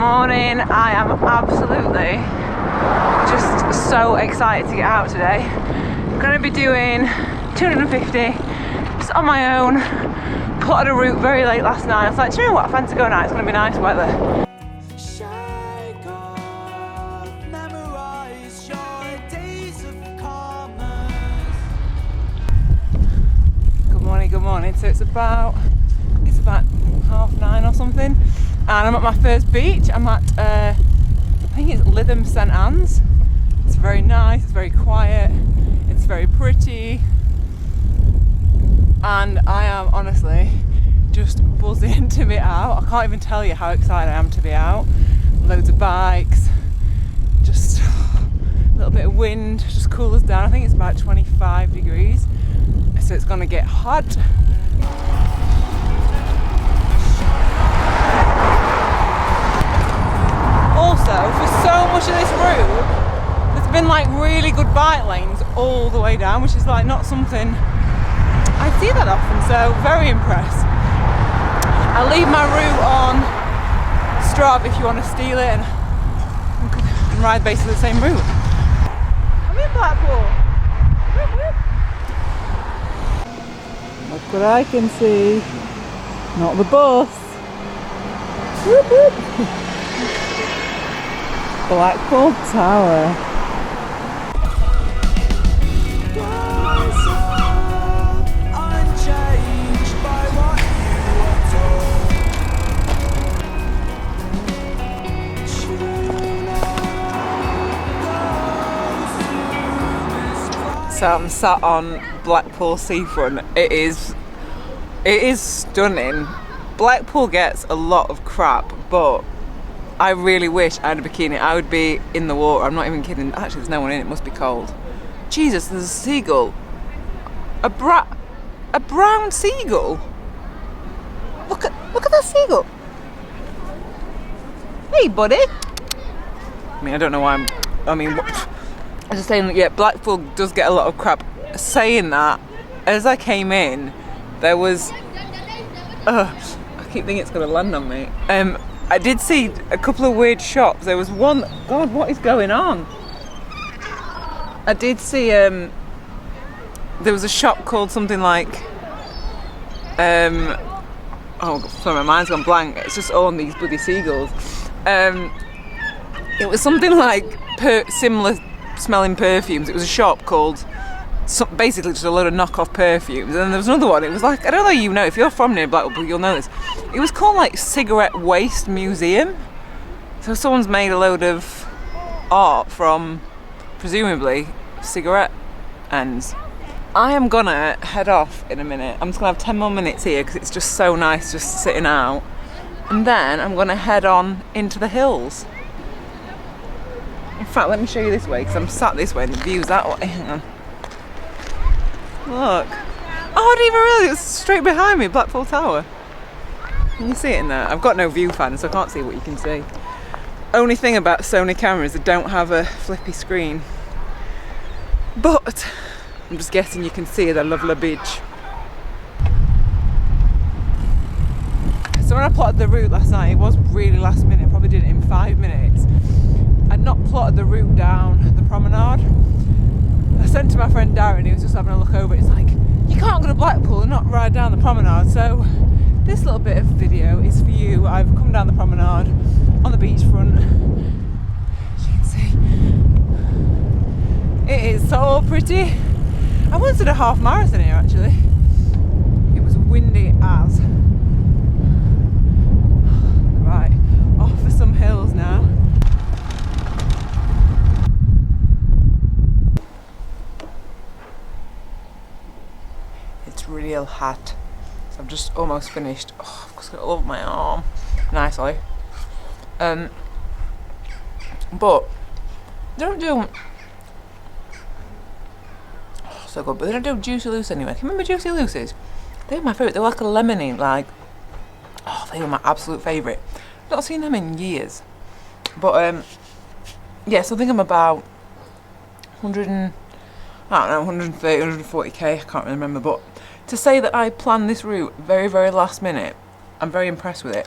morning. I am absolutely just so excited to get out today. I'm going to be doing 250 just on my own. Plotted a route very late last night. I was like, do you know what? I fancy going out. It's going to be nice weather. Good morning. So it's about 9:30 or something, and I'm at my first beach. I'm at I think it's Lytham St Anne's. It's very nice, it's very quiet, it's very pretty, and I am honestly just buzzing to be out. I can't even tell you how excited I am to be out. Loads of bikes, just a little bit of wind, just cool us down. I think it's about 25 degrees, so it's gonna get hot. Also, for so much of this route, there's been like really good bike lanes all the way down, which is like not something I see that often, so very impressed. I'll leave my route on Strava if you want to steal it and ride basically the same route. I'm in Blackpool. Look what I can see. Not the bus. Whoop, whoop. Blackpool Tower. So I'm sat on Blackpool seafront. It is stunning. Blackpool gets a lot of crap, but I really wish I had a bikini. I would be in the water. I'm not even kidding. Actually, there's no one in it. It must be cold. Jesus, there's a seagull. A brown seagull. Look at that seagull. Hey, buddy. I mean, I don't know why I'm just saying that, yeah, Blackpool does get a lot of crap. Saying that, as I came in, there was... I keep thinking it's going to land on me. I did see a couple of weird shops. There was one... God, what is going on? I did see... there was a shop called something like... oh, sorry, my mind's gone blank. It's just all on these bloody seagulls. It was something like similar smelling perfumes. It was a shop called... basically just a load of knockoff perfumes. And then there was another one. It was like, I don't know, you know, if you're from near Blackpool, you'll know this. It was called like Cigarette Waste Museum. So someone's made a load of art from presumably cigarette ends. I am gonna head off in a minute. I'm just gonna have 10 more minutes here because it's just so nice just sitting out. And then I'm gonna head on into the hills. In fact, let me show you this way because I'm sat this way and the view's that way. Hang on. Look. Oh, I didn't even realise it was straight behind me, Blackpool Tower. Can you see it in there? I've got no viewfinder, so I can't see what you can see. Only thing about Sony cameras, they don't have a flippy screen. But I'm just guessing you can see the lovely beach. So when I plotted the route last night, it was really last minute. I probably did it in 5 minutes. I'd not plotted the route down the promenade. I sent to my friend Darren, he was just having a look over it. It's like, you can't go to Blackpool and not ride down the promenade. So this little bit of video is for you. I've come down the promenade on the beachfront. As you can see, it is so pretty. I once did a half marathon here actually. It was windy as. Right, off for some hills now. It's real hot. So I've just almost finished. Oh, I've just got all over my arm. Nicely. But they don't do... Oh, so good. But they don't do Juicy Lucy anyway. Can you remember Juicy Lucy's? They were my favourite. They were like a lemony, like... Oh, they were my absolute favourite. I've not seen them in years. But, yeah, so I think I'm about 130, 140k, I can't really remember. But to say that I planned this route very, very last minute, I'm very impressed with it.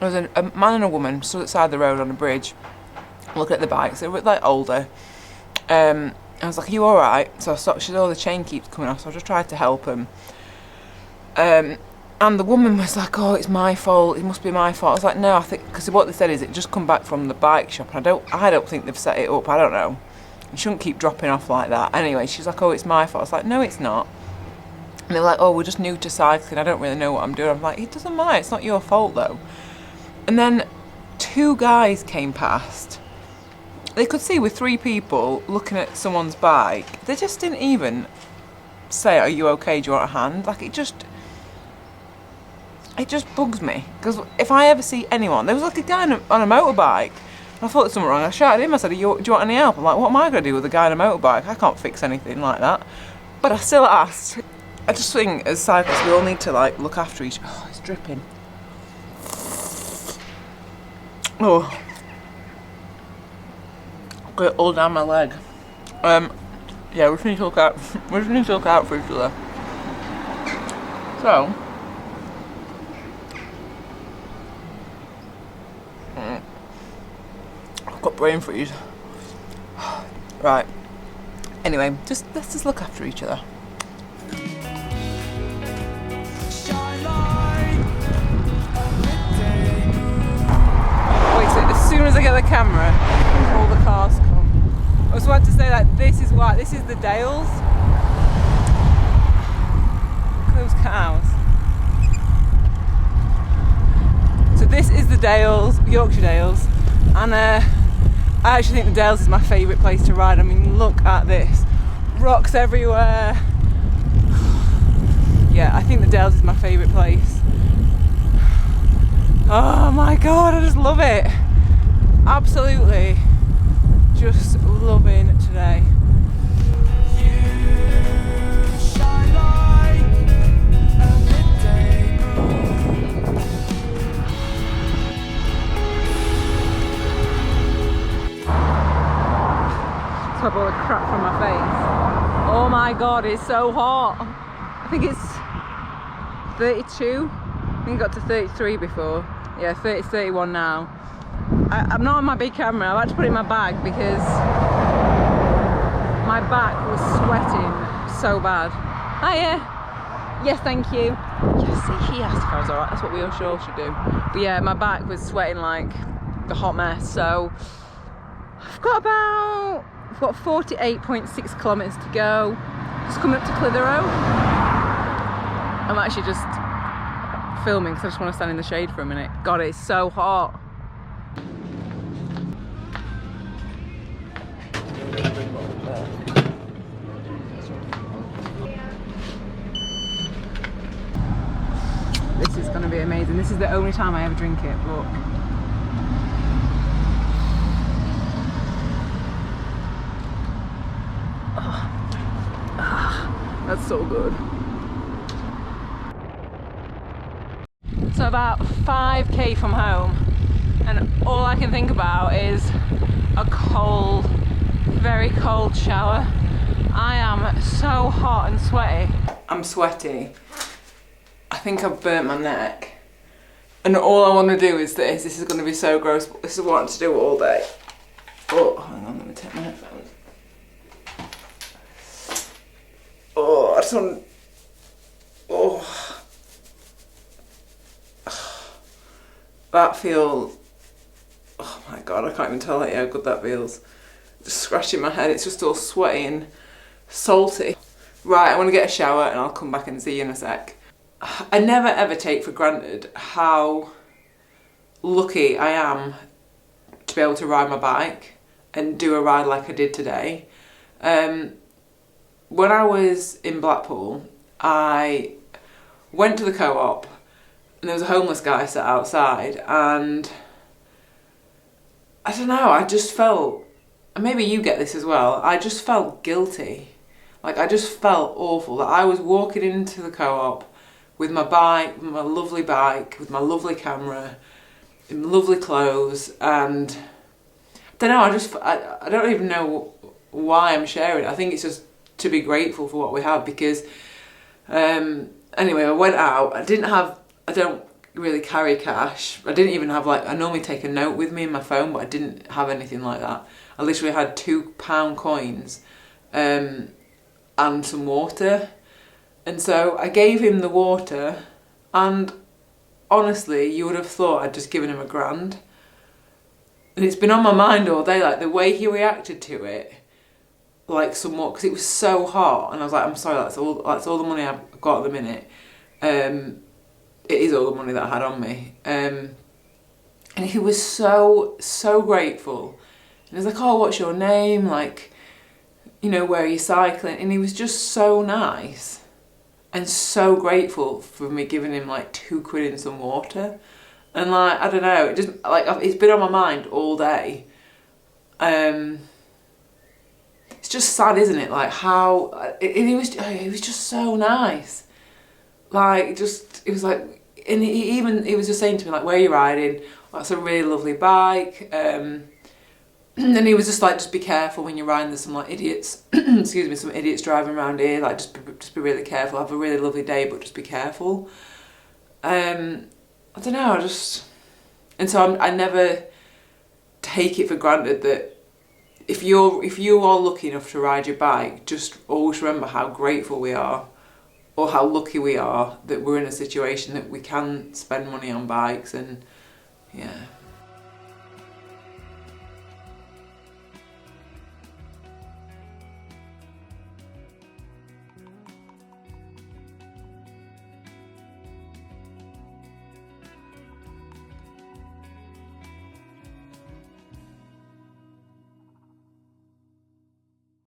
there was a man and a woman stood at the side of the road on a bridge, looking at the bikes. They were like older. I was like, "Are you all right?" So I stopped. She said, "Oh, the chain keeps coming off." So I just tried to help him. And the woman was like, "Oh, it's my fault. It must be my fault." I was like, "No, I think," because what they said is it just come back from the bike shop, and I don't think they've set it up. I don't know. You shouldn't keep dropping off like that. Anyway, she's like, "Oh, it's my fault." I was like, "No, it's not." And they're like, "Oh, we're just new to cycling. I don't really know what I'm doing." I'm like, "It doesn't matter. It's not your fault though." And then 2 guys came past. They could see with 3 people looking at someone's bike. They just didn't even say, "Are you okay? Do you want a hand?" Like, it just bugs me. Because if I ever see anyone, there was like a guy on a motorbike. I thought there was something wrong. I shouted at him. I said, "Do you want any help?" I'm like, "What am I going to do with a guy on a motorbike? I can't fix anything like that." But I still asked. I just think as cyclists we all need to like look after each other. Oh, it's dripping. Oh. Got it all down my leg. Yeah, we just need to look out for each other. So I've got brain freeze. Right. Anyway, let's just look after each other. As soon as I get the camera, all the cars come. I was about to say that this is the Dales. Look at those cows. So this is the Dales, Yorkshire Dales, and I actually think the Dales is my favourite place to ride. I mean, look at this. Rocks everywhere. Yeah, I think the Dales is my favourite place. Oh my god, I just love it. Absolutely just loving today. Stop all the crap from my face. Oh my god, it's so hot. I think it's 32. I think it got to 33 before. Yeah, 31 now. I'm not on my big camera. I've had to put it in my bag because my back was sweating so bad. Hiya. Yes, thank you. Yes, see, he asked if I was alright. That's what we all sure should do. But yeah, my back was sweating like a hot mess. So I've got 48.6 kilometres to go. Just coming up to Clitheroe. I'm actually just filming because I just want to stand in the shade for a minute. God, it's so hot. This is going to be amazing. This is the only time I ever drink it. Look. That's so good. So about 5k from home, and all I can think about is a cold, very cold shower. I am so hot and sweaty. I'm sweaty. I think I've burnt my neck. And all I want to do is this. This is going to be so gross, but this is what I want to do all day. Oh, hang on, let me take my headphones. Oh, I just want... Oh. That feels... Oh my god, I can't even tell you how good that feels. Just scratching my head, it's just all sweaty and salty. Right, I want to get a shower and I'll come back and see you in a sec. I never ever take for granted how lucky I am to be able to ride my bike and do a ride like I did today. When I was in Blackpool, I went to the Co-op and there was a homeless guy sat outside, and I don't know, I just felt, and maybe you get this as well, I just felt guilty. Like, I just felt awful that I was walking into the Co-op with my bike, my lovely bike, with my lovely camera, in lovely clothes, and I don't know, I don't even know why I'm sharing it. I think it's just to be grateful for what we have, because anyway, I went out, I don't really carry cash. I didn't even have I normally take a note with me in my phone, but I didn't have anything like that. I literally had £2 coins and some water. And so I gave him the water, and honestly, you would have thought I'd just given him £1,000. And it's been on my mind all day, the way he reacted to it, somewhat, because it was so hot, and I was like, I'm sorry, that's all the money I've got at the minute. It is all the money that I had on me. And he was so grateful. And he was like, oh, what's your name? Where are you cycling? And he was just so nice. And so grateful for me giving him £2 and some water. And I don't know, it just it's been on my mind all day. It's just sad, isn't it? How he was just so nice. It was and he was just saying to me where are you riding? Oh, it's a really lovely bike. And he was just be careful when you're riding. There's some idiots, excuse me, some idiots driving around here. Just be really careful. Have a really lovely day, but just be careful. I don't know. And so I never take it for granted that if you are lucky enough to ride your bike, just always remember how grateful we are, or how lucky we are that we're in a situation that we can spend money on bikes. And yeah.